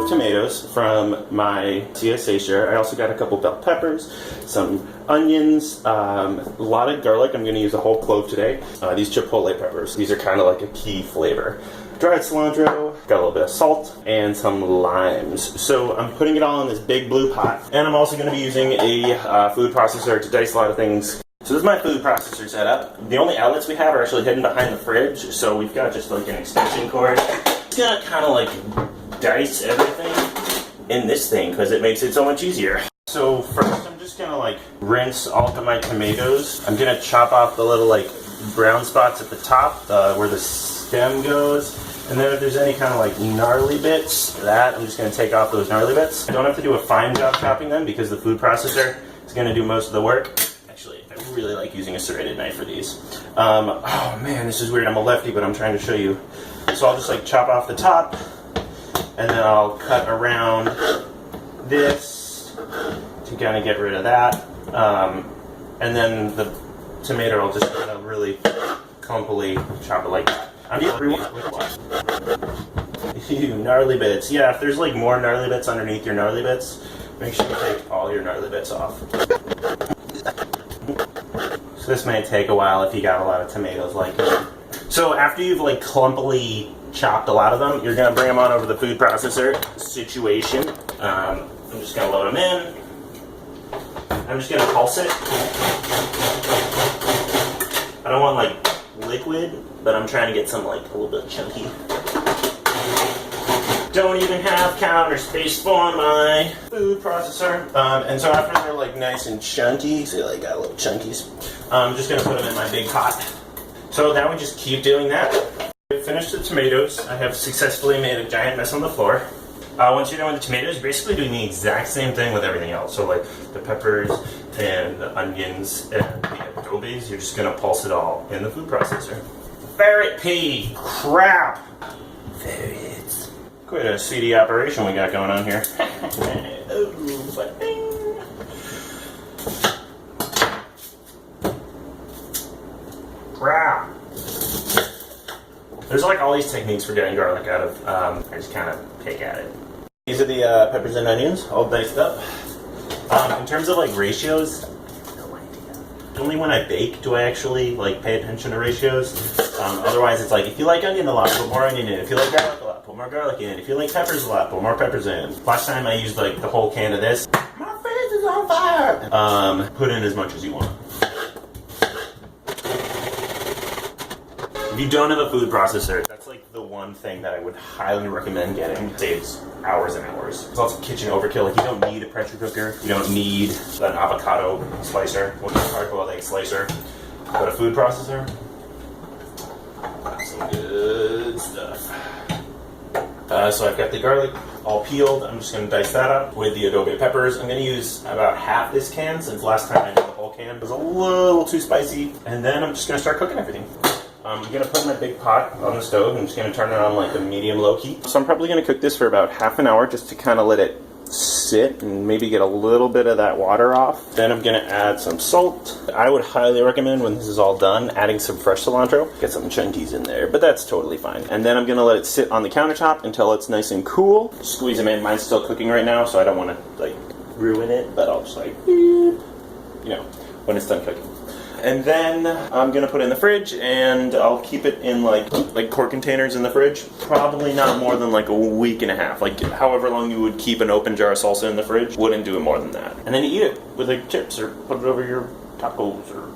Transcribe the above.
of tomatoes from my CSA share. I also got a couple bell peppers, some onions, a lot of garlic. I'm going to use a whole clove today. These Chipotle peppers. These are kind of like a key flavor. Dried cilantro, got a little bit of salt, and some limes. So I'm putting it all in this big blue pot. And I'm also going to be using a food processor to dice a lot of things. So this is my food processor setup. The only outlets we have are actually hidden behind the fridge, so we've got just like an extension cord. It's gonna kind of like dice everything in this thing because it makes it so much easier. So first I'm just gonna like rinse all of my tomatoes. I'm gonna chop off the little like brown spots at the top where the stem goes. And then if there's any kind of like gnarly bits, I'm just gonna take off those gnarly bits. I don't have to do a fine job chopping them because the food processor is gonna do most of the work. I really like using a serrated knife for these. Oh man, this is weird. I'm a lefty, but I'm trying to show you. So I'll just like chop off the top, and then I'll cut around this to kind of get rid of that. And then the tomato, I'll just kind of really clumpily chop it like that. Ew, gnarly bits. Yeah, if there's like more gnarly bits underneath your gnarly bits, make sure you take all your gnarly bits off. So this may take a while if you got a lot of tomatoes like me. So after you've like clumpily chopped a lot of them, you're gonna bring them on over the food processor situation. I'm just gonna load them in. I'm just gonna pulse it. I don't want like liquid, but I'm trying to get some like a little bit chunky. Don't even have counter space for my food processor. And so after they're like nice and chunky, see like got little chunkies, I'm just gonna put them in my big pot. So now we just keep doing that. I finished the tomatoes. I have successfully made a giant mess on the floor. Once you're done with the tomatoes, you're basically doing the exact same thing with everything else. So like the peppers and the onions and the adobes, you're just gonna pulse it all in the food processor. Ferret pea, crap. Ferrets. Quite a seedy operation we got going on here. Crap. There's like all these techniques for getting garlic out of. I just kind of pick at it. These are the peppers and onions, all diced up. In terms of like ratios, no idea. Only when I bake do I actually like pay attention to ratios. Otherwise, it's like if you like onion a lot, put more onion in. If you like garlic a lot, put more garlic in. If you like peppers a lot, put more peppers in. Last time I used like the whole can of this. My face is on fire. Put in as much as you want. If you don't have a food processor, that's like the one thing that I would highly recommend getting. It saves hours and hours. It's also kitchen overkill. Like you don't need a pressure cooker. You don't need an avocado slicer, or a hard-boiled egg slicer. But a food processor, some good stuff. So I've got the garlic all peeled. I'm just going to dice that up with the adobe peppers. I'm going to use about half this can since last time I did the whole can. It was a little too spicy. And then I'm just going to start cooking everything. I'm going to put my big pot on the stove. I'm just going to turn it on like a medium-low heat. So I'm probably going to cook this for about half an hour just to kind of let it sit and maybe get a little bit of that water off. Then I'm going to add some salt. I would highly recommend when this is all done adding some fresh cilantro. Get some chunkies in there, but that's totally fine. And then I'm going to let it sit on the countertop until it's nice and cool. Squeeze them in. Mine's still cooking right now, so I don't want to like ruin it, but I'll just like, you know, when it's done cooking. And then I'm going to put it in the fridge, and I'll keep it in like quart containers in the fridge. Probably not more than like a week and a half. Like however long you would keep an open jar of salsa in the fridge, wouldn't do it more than that. And then you eat it with like chips or put it over your tacos or